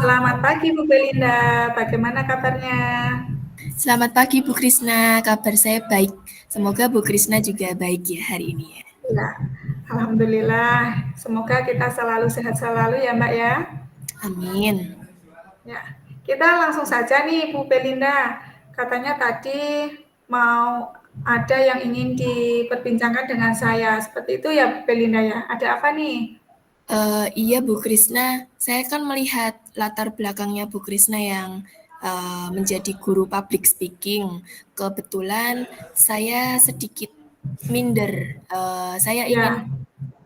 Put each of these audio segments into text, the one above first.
Selamat pagi Bu Belinda, bagaimana kabarnya? Selamat pagi Bu Krisna, kabar saya baik. Semoga Bu Krisna juga baik ya hari ini ya. Ya, Alhamdulillah. Semoga kita selalu sehat selalu ya Mbak ya. Amin. Ya, kita langsung saja nih Bu Belinda. Katanya tadi mau ada yang ingin diperbincangkan dengan saya. Seperti itu ya Bu Belinda ya. Ada apa nih? Iya Bu Krisna, saya kan melihat latar belakangnya Bu Krisna yang menjadi guru public speaking. Kebetulan saya sedikit minder. Ya,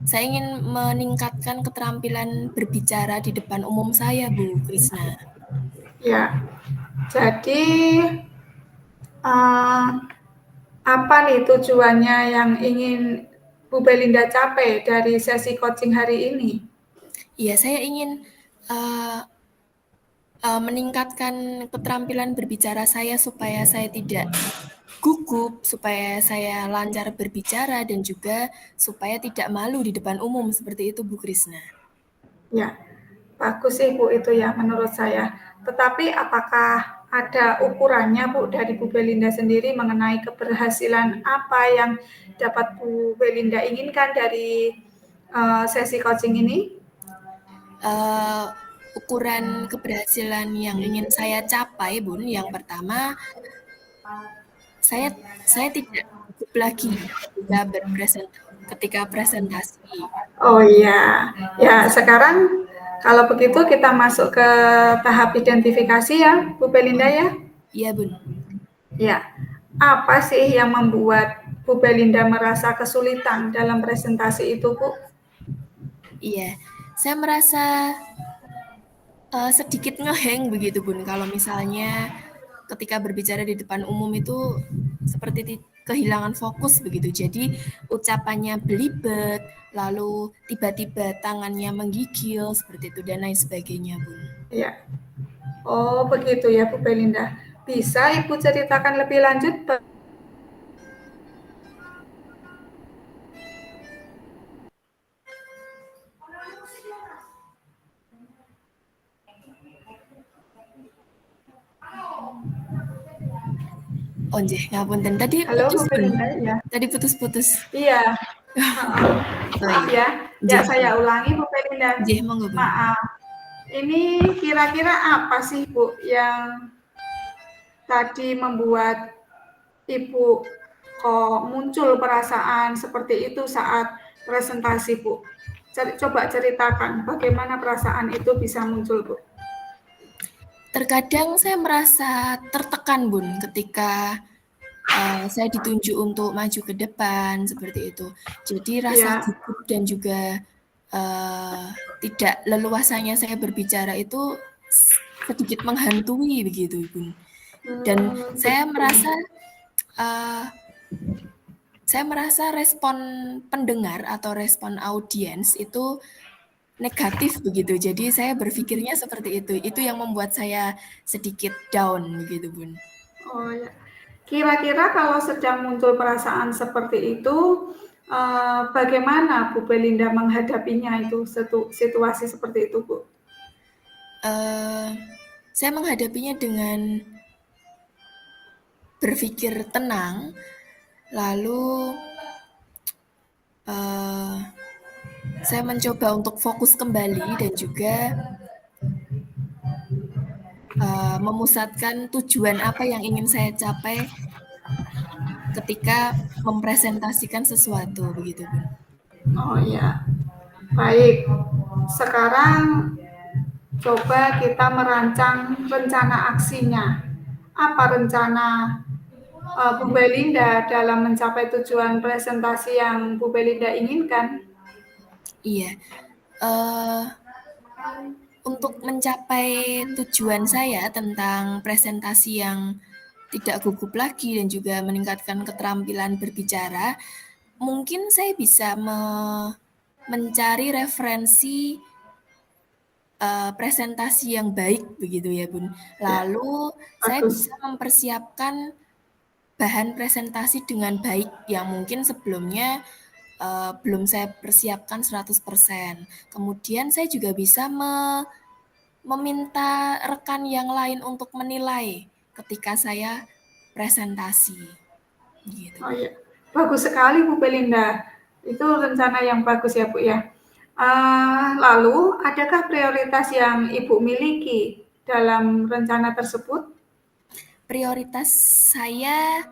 Saya ingin meningkatkan keterampilan berbicara di depan umum saya Bu Krisna. ya. Jadi eh, apa nih tujuannya yang ingin Bu Belinda capai dari sesi coaching hari ini? Iya, saya ingin uh, meningkatkan keterampilan berbicara saya supaya saya tidak gugup, supaya saya lancar berbicara dan juga supaya tidak malu di depan umum seperti itu Bu Krisna. Ya, bagus sih Bu itu ya menurut saya. Tetapi apakah ada ukurannya Bu dari Bu Belinda sendiri mengenai keberhasilan apa yang dapat Bu Belinda inginkan dari sesi coaching ini? Uh, Ukuran keberhasilan yang ingin saya capai, Bun, yang pertama saya saya tidak gugup lagi ketika presentasi. Oh iya, ya sekarang kalau begitu kita masuk ke tahap identifikasi ya Bu Belinda ya. Iya, Bun. Ya, apa sih yang membuat Bu Belinda merasa kesulitan dalam presentasi itu Bu? Iya. Saya merasa sedikit ngeheng begitu Bun, kalau misalnya ketika berbicara di depan umum itu seperti kehilangan fokus begitu. Jadi ucapannya belibet, lalu tiba-tiba tangannya menggigil seperti itu dan lain sebagainya, Bun. Ya, oh begitu ya Bu Belinda. Bisa Ibu ceritakan lebih lanjut? Oh, nggih, ngapunten. Tadi Halo putus, Bu Bun. Belinda ya. Tadi putus-putus. Iya, heeh. Oh Maaf iya. ya. Ya Nggih, saya ulangi Bu Belinda. nggih monggo, Bun. Maaf. Ini kira-kira apa sih Bu yang tadi membuat Ibu kok muncul perasaan seperti itu saat presentasi, Bu? Coba ceritakan bagaimana perasaan itu bisa muncul, Bu. Terkadang saya merasa tertekan, Bun, ketika saya ditunjuk untuk maju ke depan seperti itu. Jadi rasa Ya, gugup dan juga tidak leluasanya saya berbicara itu sedikit menghantui begitu, Bun. Dan betul. uh, saya merasa respon pendengar atau respon audiens itu negatif begitu. Jadi saya berpikirnya seperti itu. Itu yang membuat saya sedikit down begitu, Bun. Oh ya. Kira-kira kalau sedang muncul perasaan seperti itu, bagaimana Bu Belinda menghadapinya itu situasi seperti itu, Bu? Uh, saya menghadapinya dengan berpikir tenang, lalu uh, saya mencoba untuk fokus kembali dan juga memusatkan tujuan apa yang ingin saya capai ketika mempresentasikan sesuatu begitu, Bun. Oh ya, baik. Sekarang coba kita merancang rencana aksinya. Apa rencana Bu Belinda dalam mencapai tujuan presentasi yang Bu Belinda inginkan? Iya, uh, untuk mencapai tujuan saya tentang presentasi yang tidak gugup lagi dan juga meningkatkan keterampilan berbicara, mungkin saya bisa mencari referensi presentasi yang baik begitu ya, Bun. Ya, Lalu saya bagus. bisa mempersiapkan bahan presentasi dengan baik yang mungkin sebelumnya belum saya persiapkan 100%. Kemudian saya juga bisa meminta rekan yang lain untuk menilai ketika saya presentasi, gitu. Oh iya, bagus sekali Bu Belinda. Itu rencana yang bagus ya Bu ya. Lalu, adakah prioritas yang Ibu miliki dalam rencana tersebut? Prioritas saya,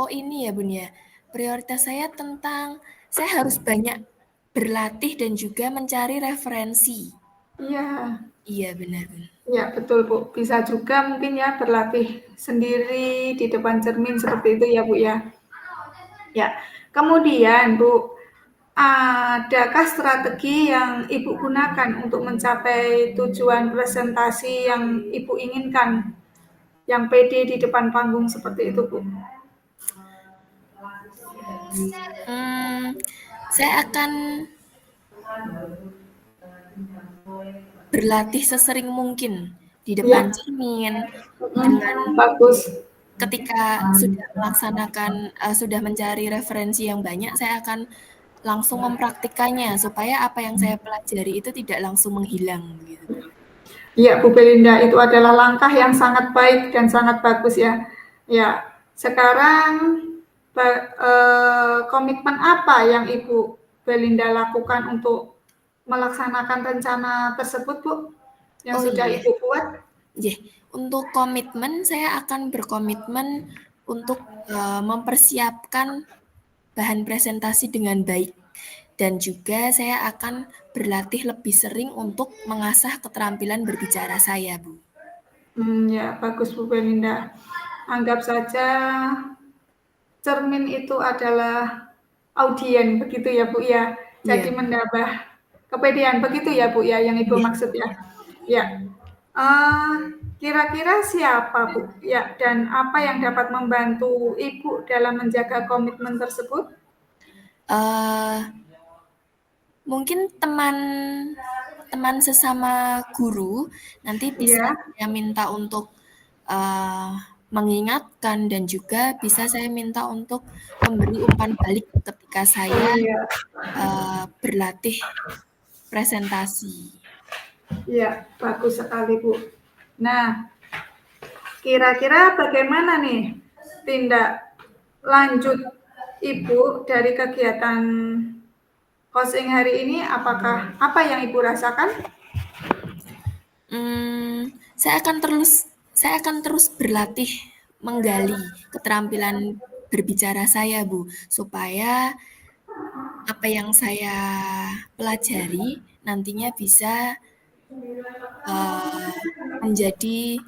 oh ini ya Bun ya, prioritas saya tentang saya harus banyak berlatih dan juga mencari referensi. Iya, Iya benar Bun. iya betul Bu. Bisa juga mungkin ya berlatih sendiri di depan cermin seperti itu ya Bu ya. Ya, kemudian Bu, adakah strategi yang Ibu gunakan untuk mencapai tujuan presentasi yang Ibu inginkan, yang pede di depan panggung seperti itu Bu? Saya akan berlatih sesering mungkin di depan Ya, cermin dengan bagus. ketika sudah melaksanakan, sudah mencari referensi yang banyak, saya akan langsung mempraktikannya supaya apa yang saya pelajari itu tidak langsung menghilang begitu. Iya, Bu Belinda, itu adalah langkah yang sangat baik dan sangat bagus ya. Ya, sekarang komitmen apa yang Ibu Belinda lakukan untuk melaksanakan rencana tersebut, Bu? Yang Oh sudah iya, Ibu buat? untuk komitmen saya akan berkomitmen untuk mempersiapkan bahan presentasi dengan baik dan juga saya akan berlatih lebih sering untuk mengasah keterampilan berbicara saya, Bu. Ya, bagus Bu Belinda. Anggap saja cermin itu adalah audien, begitu ya Bu ya. Iya, Jadi menambah kepedean, begitu ya Bu ya, yang Ibu iya. maksud ya. Ya, kira-kira siapa Bu? Ya, dan apa yang dapat membantu Ibu dalam menjaga komitmen tersebut? Eh, Mungkin teman teman sesama guru nanti bisa Ya, saya minta untuk uh, mengingatkan dan juga bisa saya minta untuk memberi umpan balik ketika saya iya, berlatih presentasi. iya, bagus sekali Bu. Nah, kira-kira bagaimana nih tindak lanjut Ibu dari kegiatan coaching hari ini? Apakah apa yang Ibu rasakan? Saya akan terus berlatih menggali keterampilan berbicara saya, Bu, supaya apa yang saya pelajari nantinya bisa menjadi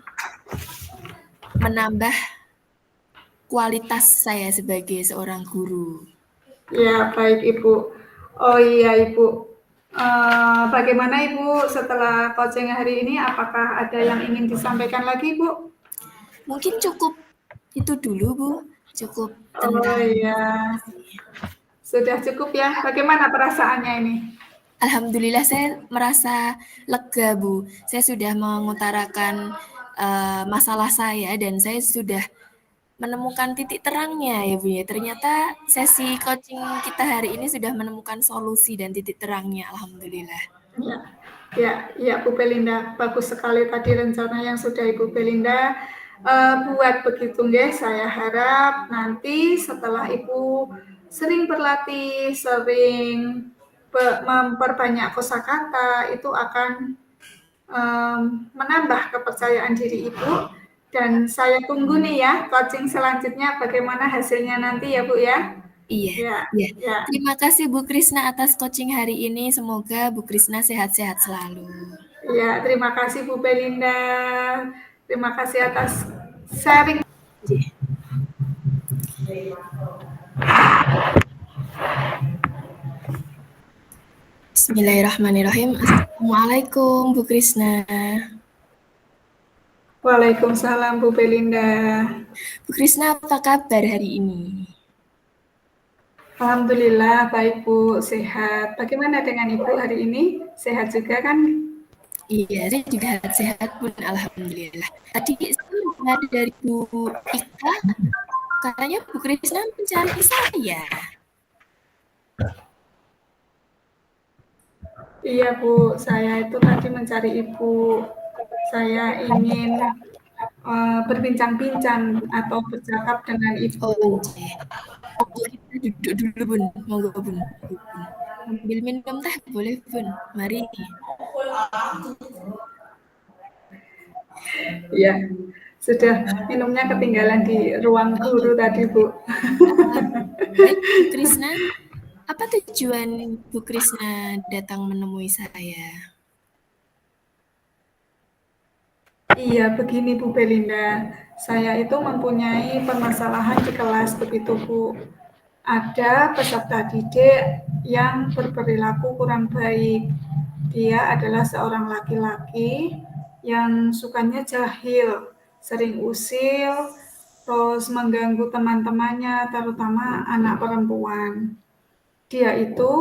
menambah kualitas saya sebagai seorang guru. Ya, baik Ibu. Oh iya Ibu, bagaimana Ibu setelah coaching hari ini? Apakah ada yang ingin disampaikan lagi Bu? Mungkin cukup itu dulu, Bu. Cukup Oh tentang iya, sudah cukup ya. Bagaimana perasaannya ini? Alhamdulillah saya merasa lega, Bu. Saya sudah mengutarakan masalah saya dan saya sudah menemukan titik terangnya ya, Bu ya. Ternyata sesi coaching kita hari ini sudah menemukan solusi dan titik terangnya. Alhamdulillah. Ya, ya, ya Bu Belinda, bagus sekali tadi rencana yang sudah Ibu Belinda buat begitu guys. Saya harap nanti setelah Ibu sering berlatih, sering memperbanyak kosakata, itu akan menambah kepercayaan diri Ibu. Dan saya tunggu nih ya coaching selanjutnya bagaimana hasilnya nanti ya Bu ya. Iya, Ya, iya. ya. Terima kasih Bu Krisna atas coaching hari ini. Semoga Bu Krisna sehat-sehat selalu. Ya, terima kasih Bu Belinda. Terima kasih atas sharing. Bismillahirrahmanirrahim. Assalamualaikum Bu Krisna. Waalaikumsalam Bu Belinda. Bu Krisna apa kabar hari ini? Alhamdulillah baik Bu, sehat. Bagaimana dengan Ibu hari ini? Sehat juga kan? Iya, saya juga sehat pun Alhamdulillah. Tadi saya dengar dari Bu Ika, katanya Bu Krisna mencari saya. Iya Bu, saya itu tadi mencari Ibu. Saya ingin berbincang-bincang atau bercakap dengan Oh, Ibu. anjay. Monggo kita duduk dulu, Bun. Monggo, Bun. Bun. Ambil minum teh boleh, Bun. Mari. Iya, sudah minumnya ketinggalan di ruang Oh, guru tadi Bu. uh, baik, Bu Krisna. Apa tujuan Bu Krisna datang menemui saya? Iya, begini Bu Belinda. Saya itu mempunyai permasalahan di kelas begitu Bu. Ada peserta didik yang berperilaku kurang baik. Dia adalah seorang laki-laki yang sukanya jahil, sering usil, terus mengganggu teman-temannya, terutama anak perempuan. Dia itu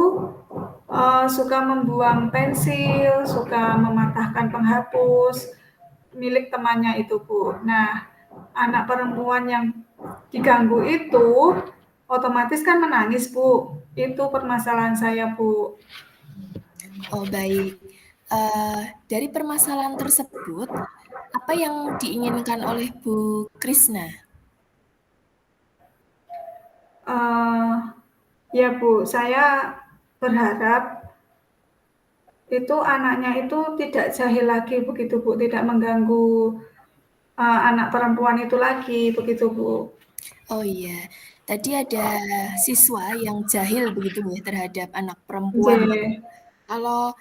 suka membuang pensil, suka mematahkan penghapus milik temannya itu, Bu. Nah, anak perempuan yang diganggu itu otomatis kan menangis, Bu. Itu permasalahan saya, Bu. Oh, baik. Dari permasalahan tersebut, apa yang diinginkan oleh Bu Krisna? Uh, ya, Bu, saya berharap itu anaknya itu tidak jahil lagi begitu, Bu, tidak mengganggu anak perempuan itu lagi begitu, Bu. Oh iya, tadi ada siswa yang jahil begitu ya terhadap anak perempuan. Nggih. Kalau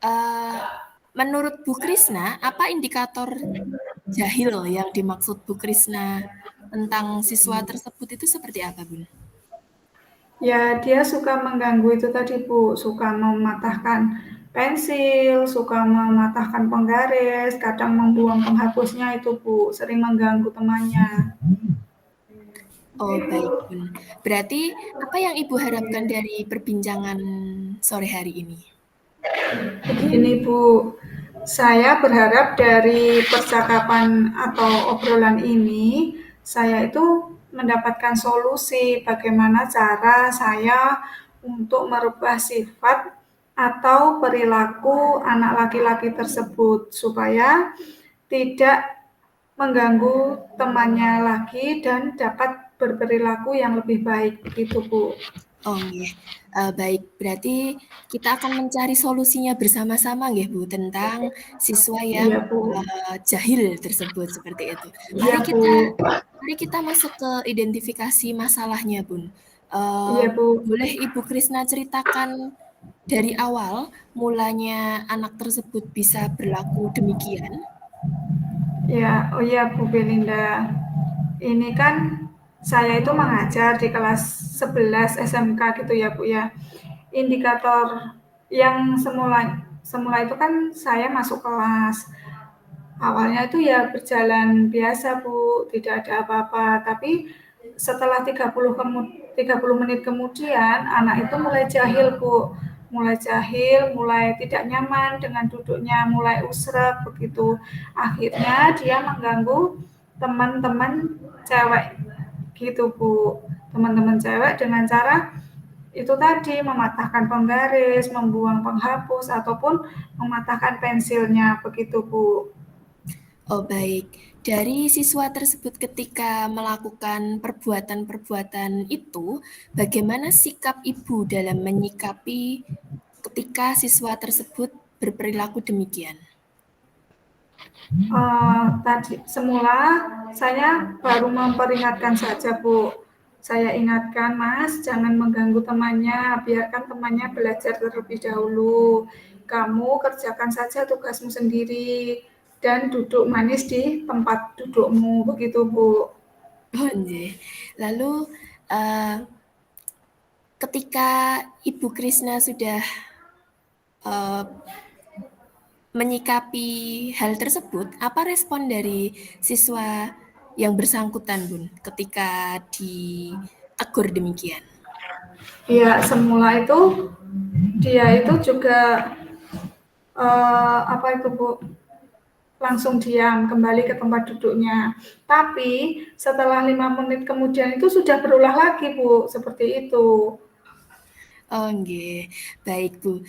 uh, menurut Bu Krisna, apa indikator jahil yang dimaksud Bu Krisna tentang siswa tersebut itu seperti apa, Bun? Ya, dia suka mengganggu itu tadi, Bu, suka mematahkan pensil, suka mematahkan penggaris, kadang membuang penghapusnya itu, Bu, sering mengganggu temannya. Oh, baik, Bun. Berarti apa yang Ibu harapkan dari perbincangan sore hari ini? Begini, Bu, saya berharap dari percakapan atau obrolan ini, saya itu mendapatkan solusi bagaimana cara saya untuk merubah sifat atau perilaku anak laki-laki tersebut supaya tidak mengganggu temannya lagi dan dapat berperilaku yang lebih baik begitu Bu. Oh, nggih. Baik, berarti kita akan mencari solusinya bersama-sama nggih, Bu, tentang siswa yang, Iya Bu, jahil tersebut, seperti itu. iya Mari Bu, kita mari kita masuk ke identifikasi masalahnya, Bun. Eee, iya Bu. Boleh Ibu Krisna ceritakan dari awal mulanya anak tersebut bisa berlaku demikian? Ya, oh iya Bu Belinda. Ini kan saya itu mengajar di kelas 11 SMK gitu ya Bu ya. Indikator yang semula semula itu kan saya masuk kelas. Awalnya itu ya berjalan biasa Bu, tidak ada apa-apa. Tapi setelah 30 menit kemudian anak itu mulai jahil Bu. Mulai jahil, mulai tidak nyaman dengan duduknya, mulai usrek begitu. Akhirnya dia mengganggu teman-teman cewek gitu Bu. Teman-teman cewek dengan cara itu tadi mematahkan penggaris, membuang penghapus ataupun mematahkan pensilnya begitu Bu. Oh, baik. Dari siswa tersebut ketika melakukan perbuatan-perbuatan itu, bagaimana sikap Ibu dalam menyikapi ketika siswa tersebut berperilaku demikian? Tadi semula saya baru memperingatkan saja Bu. Saya ingatkan Mas, jangan mengganggu temannya, biarkan temannya belajar terlebih dahulu. Kamu kerjakan saja tugasmu sendiri dan duduk manis di tempat dudukmu, begitu Bu. Oh, nggih. Lalu, eee, ketika Ibu Krisna sudah, eee, menyikapi hal tersebut, apa respon dari siswa yang bersangkutan, Bun, ketika ditegur demikian? Ya, semula itu dia itu juga apa itu Bu? Langsung diam kembali ke tempat duduknya. Tapi setelah 5 menit kemudian itu sudah berulah lagi Bu, seperti itu. Oh, nggih. Baik, Bu.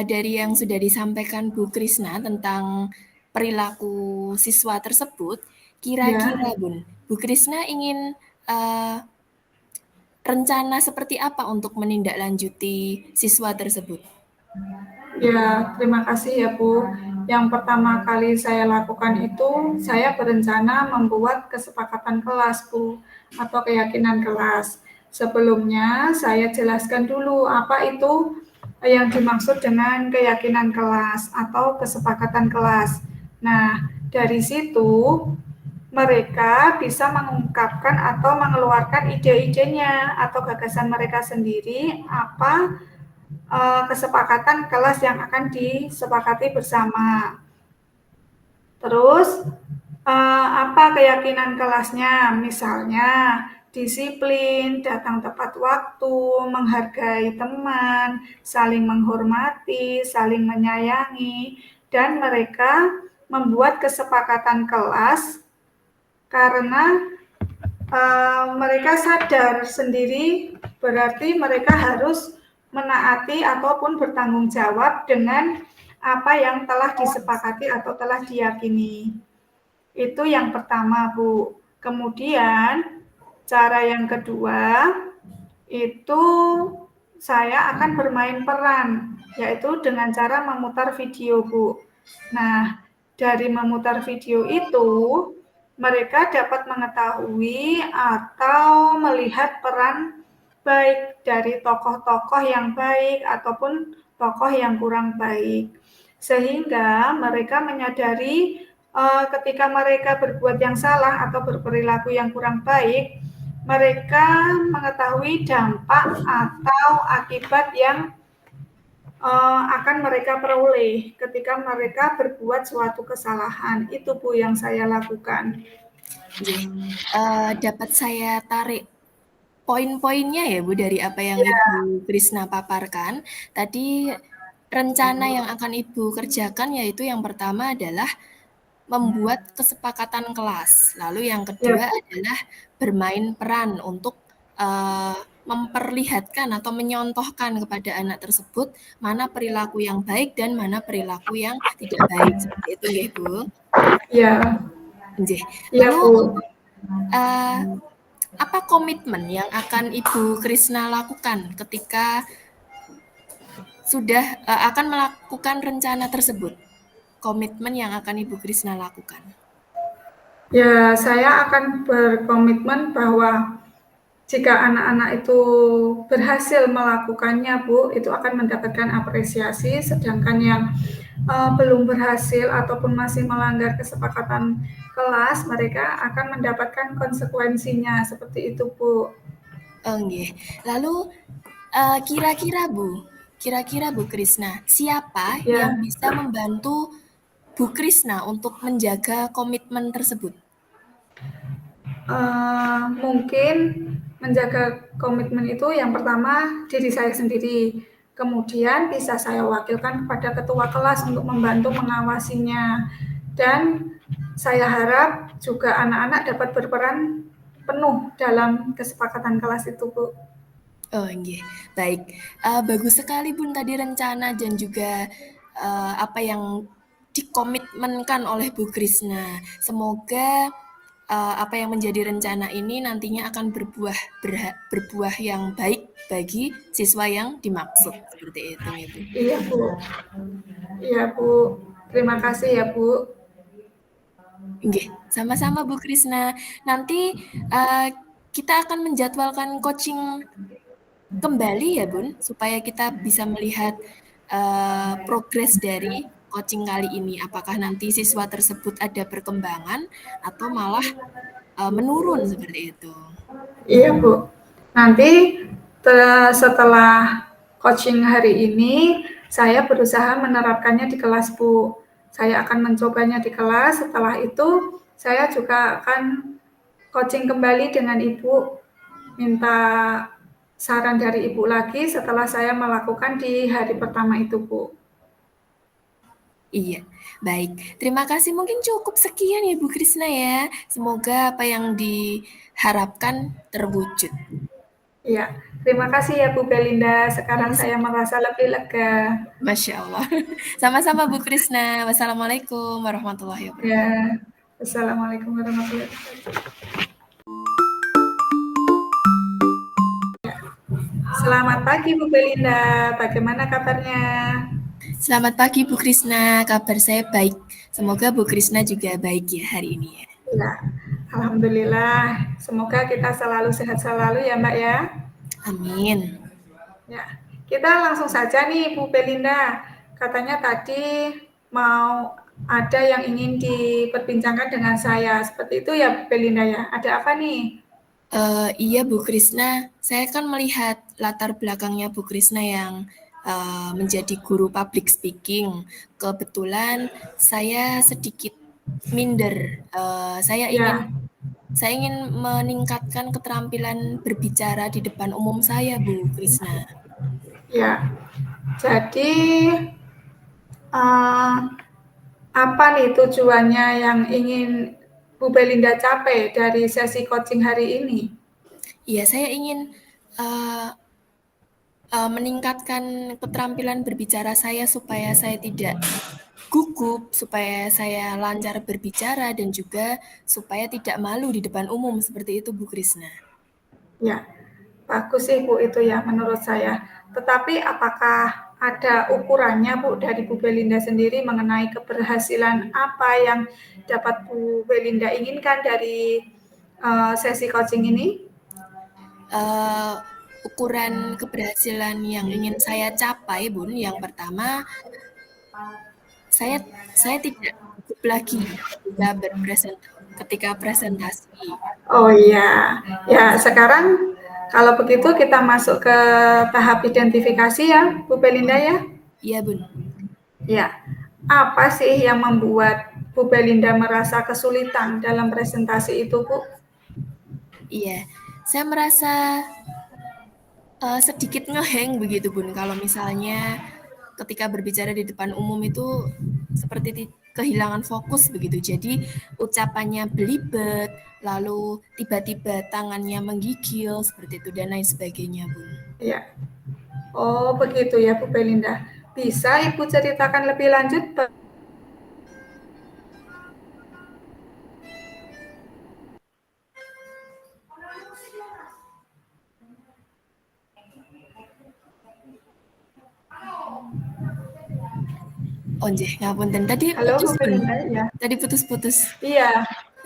Dari yang sudah disampaikan Bu Krisna tentang perilaku siswa tersebut, Ya, kira-kira, Bun, Bu Krisna ingin rencana seperti apa untuk menindaklanjuti siswa tersebut? ya, terima kasih ya Bu. Yang pertama kali saya lakukan itu, saya berencana membuat kesepakatan kelas Bu, atau keyakinan kelas. Sebelumnya saya jelaskan dulu apa itu yang dimaksud dengan keyakinan kelas atau kesepakatan kelas. Nah, dari situ mereka bisa mengungkapkan atau mengeluarkan ide-idenya atau gagasan mereka sendiri apa kesepakatan kelas yang akan disepakati bersama. Terus apa keyakinan kelasnya? Misalnya disiplin, datang tepat waktu, menghargai teman, saling menghormati, saling menyayangi, dan mereka membuat kesepakatan kelas karena mereka sadar sendiri berarti mereka harus menaati ataupun bertanggung jawab dengan apa yang telah disepakati atau telah diyakini. Itu yang pertama, Bu. Kemudian cara yang kedua itu saya akan bermain peran, yaitu dengan cara memutar video, Bu. Nah, dari memutar video itu, mereka dapat mengetahui atau melihat peran baik dari tokoh-tokoh yang baik ataupun tokoh yang kurang baik. Sehingga mereka menyadari ketika mereka berbuat yang salah atau berperilaku yang kurang baik, mereka mengetahui dampak atau akibat yang akan mereka peroleh ketika mereka berbuat suatu kesalahan. Itu Bu yang saya lakukan. Nggih. Dapat saya tarik poin-poinnya ya, Bu, dari apa yang Ya, Ibu Krisna paparkan. Tadi rencana yang akan Ibu kerjakan yaitu yang pertama adalah membuat kesepakatan kelas. Lalu yang ya, kedua adalah bermain peran untuk memperlihatkan atau menyontohkan kepada anak tersebut mana perilaku yang baik dan mana perilaku yang tidak baik. Seperti itu nggih, Bu. ya, Nggih. ya Lalu Bu. eh, apa komitmen yang akan Ibu Krisna lakukan ketika sudah akan melakukan rencana tersebut? Komitmen yang akan Ibu Krisna lakukan. Ya, saya akan berkomitmen bahwa jika anak-anak itu berhasil melakukannya, Bu, itu akan mendapatkan apresiasi, sedangkan yang belum berhasil ataupun masih melanggar kesepakatan kelas, mereka akan mendapatkan konsekuensinya seperti itu, Bu. Oh, nggih. Lalu kira-kira Bu Krisna, siapa yang Ya, bisa membantu Bu Krisna untuk menjaga komitmen tersebut? mungkin menjaga komitmen itu yang pertama diri saya sendiri, kemudian bisa saya wakilkan kepada ketua kelas untuk membantu mengawasinya, dan saya harap juga anak-anak dapat berperan penuh dalam kesepakatan kelas itu, Bu. Oh, nggih. Baik. Bagus sekali, Bun, tadi rencana dan juga apa yang dikomitmenkan oleh Bu Krisna. Semoga apa yang menjadi rencana ini nantinya akan berbuah yang baik bagi siswa yang dimaksud. Seperti itu ya, Bu. Iya, Bu. Iya, Bu. Terima kasih ya, Bu. Nggih, sama-sama Bu Krisna. Nanti kita akan menjadwalkan coaching kembali ya, Bun, supaya kita bisa melihat progres dari coaching kali ini. Apakah nanti siswa tersebut ada perkembangan atau malah menurun seperti itu. Iya, Bu. Nanti setelah coaching hari ini, saya berusaha menerapkannya di kelas, Bu. Saya akan mencobanya di kelas. Setelah itu, saya juga akan coaching kembali dengan Ibu, minta saran dari Ibu lagi setelah saya melakukan di hari pertama itu, Bu. Iya, baik. Terima kasih. Mungkin cukup sekian ya Bu Krisna ya. Semoga apa yang diharapkan terwujud. Iya. Terima kasih ya Bu Belinda, sekarang Iya, saya merasa lebih lega. Masya Allah. Sama-sama Bu Krisna. Wassalamualaikum warahmatullahi wabarakatuh. Ya, Assalamualaikum warahmatullahi wabarakatuh. Selamat pagi Bu Belinda, bagaimana kabarnya? Selamat pagi Bu Krisna, kabar saya baik. Semoga Bu Krisna juga baik ya hari ini ya. Ya, Alhamdulillah. Semoga kita selalu sehat selalu ya Mbak ya. Amin. Ya, kita langsung saja nih Bu Belinda. Katanya tadi mau ada yang ingin diperbincangkan dengan saya. Seperti itu ya Bu Belinda ya. Ada apa nih? Iya Bu Krisna, saya kan melihat latar belakangnya Bu Krisna yang menjadi guru public speaking. Kebetulan saya sedikit minder. Ya, Saya ingin meningkatkan keterampilan berbicara di depan umum saya, Bu Krisna. ya. Jadi eh, apa nih tujuannya yang ingin Bu Belinda capai dari sesi coaching hari ini? Iya, saya ingin uh, meningkatkan keterampilan berbicara saya supaya saya tidak gugup, supaya saya lancar berbicara dan juga supaya tidak malu di depan umum seperti itu, Bu Krisna. Ya, bagus sih Bu itu ya menurut saya. Tetapi apakah ada ukurannya Bu dari Bu Belinda sendiri mengenai keberhasilan apa yang dapat Bu Belinda inginkan dari sesi coaching ini? Uh, Ukuran keberhasilan yang ingin saya capai, Bun, yang pertama saya saya tidak gugup lagi ketika presentasi. Oh iya, ya sekarang kalau begitu kita masuk ke tahap identifikasi ya Bu Belinda ya. Iya, Bun. Ya, apa sih yang membuat Bu Belinda merasa kesulitan dalam presentasi itu Bu? Iya, saya merasa sedikit ngeheng begitu, Bun. Kalau misalnya ketika berbicara di depan umum itu seperti kehilangan fokus begitu. Jadi ucapannya belibet, lalu tiba-tiba tangannya menggigil seperti itu dan lain sebagainya, Bun. Ya, oh begitu ya Bu Belinda. Bisa Ibu ceritakan lebih lanjut? Oh, nggih, ngapunten. Tadi Halo putus, Bu Bun. Belinda ya. Tadi putus-putus. Iya,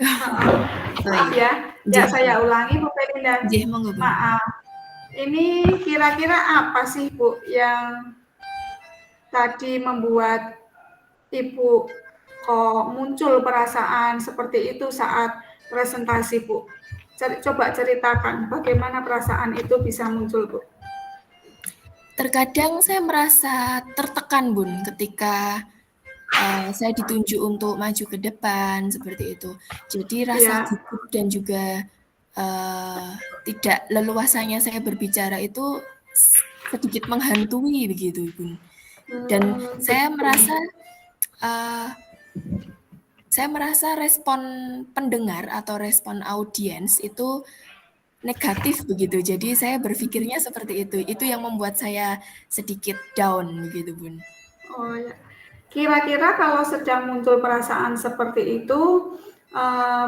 heeh. Oh Maaf iya. ya. Ya Nggih, saya ulangi Bu Belinda. nggih monggo, Bun. Maaf. Ini kira-kira apa sih Bu yang tadi membuat Ibu kok muncul perasaan seperti itu saat presentasi, Bu? Coba ceritakan bagaimana perasaan itu bisa muncul, Bu. Terkadang saya merasa tertekan, Bun, ketika saya ditunjuk untuk maju ke depan seperti itu. Jadi rasa Ya, gugup dan juga tidak leluasanya saya berbicara itu sedikit menghantui begitu, Bun. Dan begitu. uh, saya merasa respon pendengar atau respon audiens itu negatif begitu. Jadi saya berpikirnya seperti itu. Itu yang membuat saya sedikit down begitu, Bun. Oh ya. Kira-kira kalau sedang muncul perasaan seperti itu,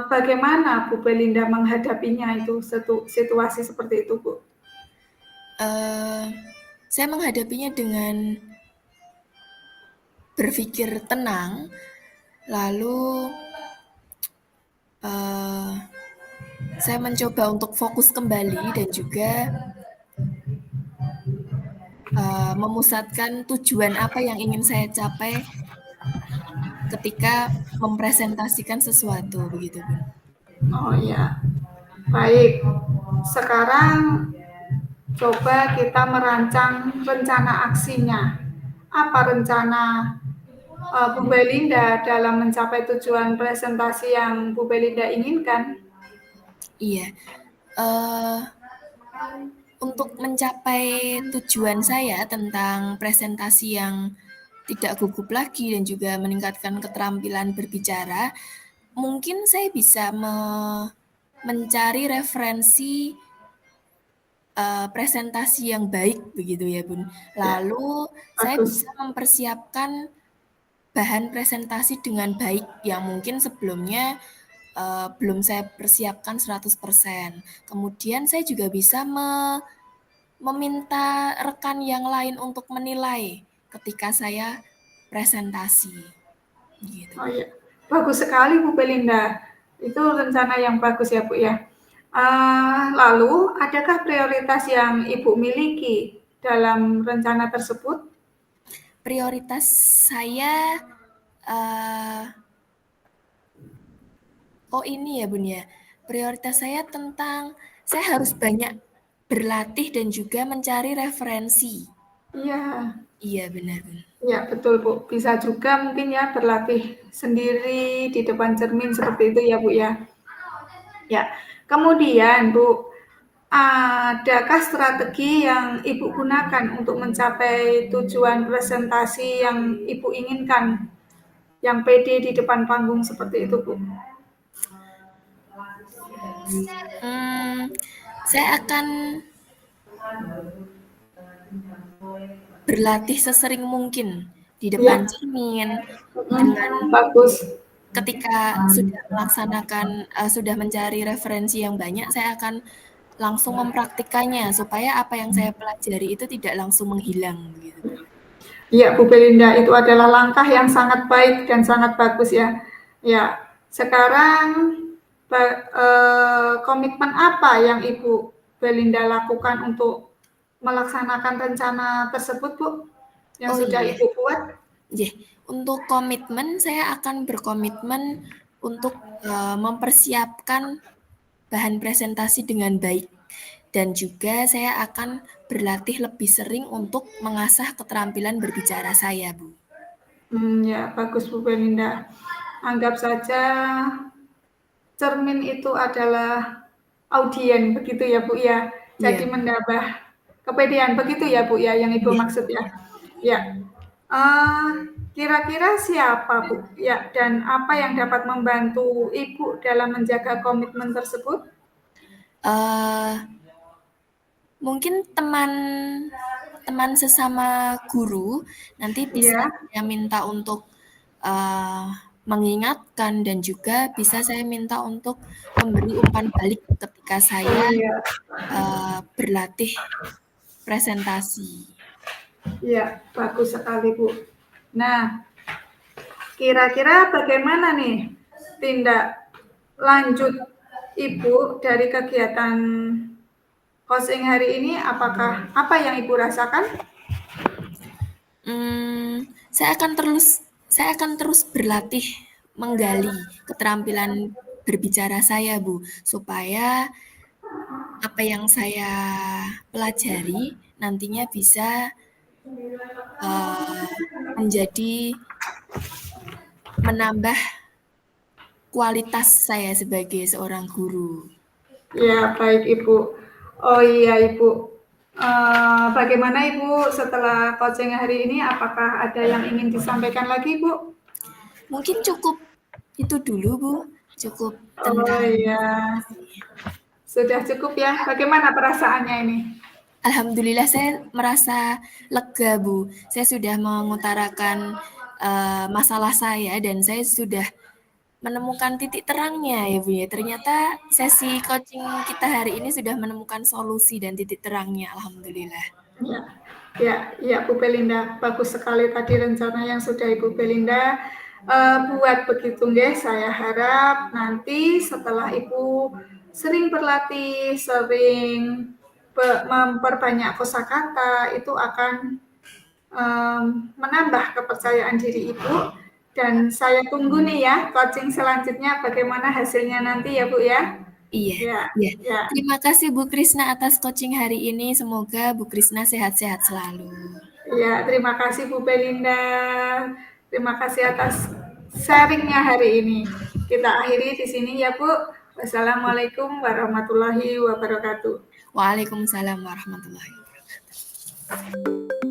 bagaimana Bu Belinda menghadapinya itu situasi seperti itu, Bu? Saya menghadapinya dengan berpikir tenang, lalu saya mencoba untuk fokus kembali dan juga memusatkan tujuan apa yang ingin saya capai ketika mempresentasikan sesuatu begitu, Bun. Oh ya, baik. Sekarang coba kita merancang rencana aksinya. Apa rencana Bu Belinda dalam mencapai tujuan presentasi yang Bu Belinda inginkan? Iya, uh, untuk mencapai tujuan saya tentang presentasi yang tidak gugup lagi dan juga meningkatkan keterampilan berbicara, mungkin saya bisa mencari referensi presentasi yang baik begitu ya, Bun. Ya, Lalu saya bagus. bisa mempersiapkan bahan presentasi dengan baik yang mungkin sebelumnya belum saya persiapkan 100%. Kemudian saya juga bisa meminta rekan yang lain untuk menilai ketika saya presentasi gitu, Oh Bu. iya, bagus sekali Bu Belinda. Itu rencana yang bagus ya Bu ya. Lalu, adakah prioritas yang Ibu miliki dalam rencana tersebut? Prioritas saya eh, oh ini ya Bun ya. Prioritas saya tentang saya harus banyak berlatih dan juga mencari referensi. Iya, Iya benar Bun. iya betul Bu. Bisa juga mungkin ya berlatih sendiri di depan cermin seperti itu ya Bu ya. Ya, kemudian Bu, adakah strategi yang Ibu gunakan untuk mencapai tujuan presentasi yang Ibu inginkan, yang pede di depan panggung seperti itu Bu? Hmm, saya akan berlatih sesering mungkin di depan Ya, cermin dengan bagus. ketika sudah melaksanakan sudah mencari referensi yang banyak, saya akan langsung mempraktikannya supaya apa yang saya pelajari itu tidak langsung menghilang begitu. Iya, Bu Belinda, itu adalah langkah yang sangat baik dan sangat bagus ya. Ya, sekarang komitmen apa yang Ibu Belinda lakukan untuk melaksanakan rencana tersebut, Bu? Oh Yang sudah iya, Ibu buat? yeah. Untuk komitmen saya akan berkomitmen untuk mempersiapkan bahan presentasi dengan baik dan juga saya akan berlatih lebih sering untuk mengasah keterampilan berbicara saya, Bu. Ya, bagus Bu Belinda. Anggap saja cermin itu adalah audien, begitu ya Bu ya. Iya, Jadi menambah kepedean, begitu ya Bu ya yang Ibu iya. maksud ya. Ya, kira-kira siapa Bu? Ya, dan apa yang dapat membantu Ibu dalam menjaga komitmen tersebut? Eh, mungkin teman teman sesama guru nanti bisa Iya, saya minta untuk eh, mengingatkan dan juga bisa saya minta untuk memberi umpan balik ketika saya iya, berlatih presentasi. iya, bagus sekali Bu. Nah, kira-kira bagaimana nih tindak lanjut Ibu dari kegiatan coaching hari ini? Apakah apa yang Ibu rasakan? Saya akan terus berlatih menggali keterampilan berbicara saya, Bu, supaya apa yang saya pelajari nantinya bisa menjadi menambah kualitas saya sebagai seorang guru. Ya, baik Ibu. Oh iya Ibu, bagaimana Ibu setelah coaching hari ini? Apakah ada yang ingin disampaikan lagi Bu? Mungkin cukup itu dulu, Bu. Cukup Oh tentang iya, sudah cukup ya. Bagaimana perasaannya ini? Alhamdulillah saya merasa lega, Bu. Saya sudah mengutarakan masalah saya dan saya sudah menemukan titik terangnya ya, Bu ya. Ternyata sesi coaching kita hari ini sudah menemukan solusi dan titik terangnya. Alhamdulillah. Ya, ya, ya Bu Belinda, bagus sekali tadi rencana yang sudah Ibu Belinda buat begitu nggih. Saya harap nanti setelah Ibu sering berlatih, sering memperbanyak kosakata, itu akan menambah kepercayaan diri Ibu. Dan saya tunggu nih ya coaching selanjutnya bagaimana hasilnya nanti ya Bu ya. Iya, Ya, iya. ya. Terima kasih Bu Krisna atas coaching hari ini. Semoga Bu Krisna sehat-sehat selalu. Ya, terima kasih Bu Belinda. Terima kasih atas sharingnya hari ini. Kita akhiri di sini ya Bu. Wassalamualaikum warahmatullahi wabarakatuh. Waalaikumsalam warahmatullahi wabarakatuh.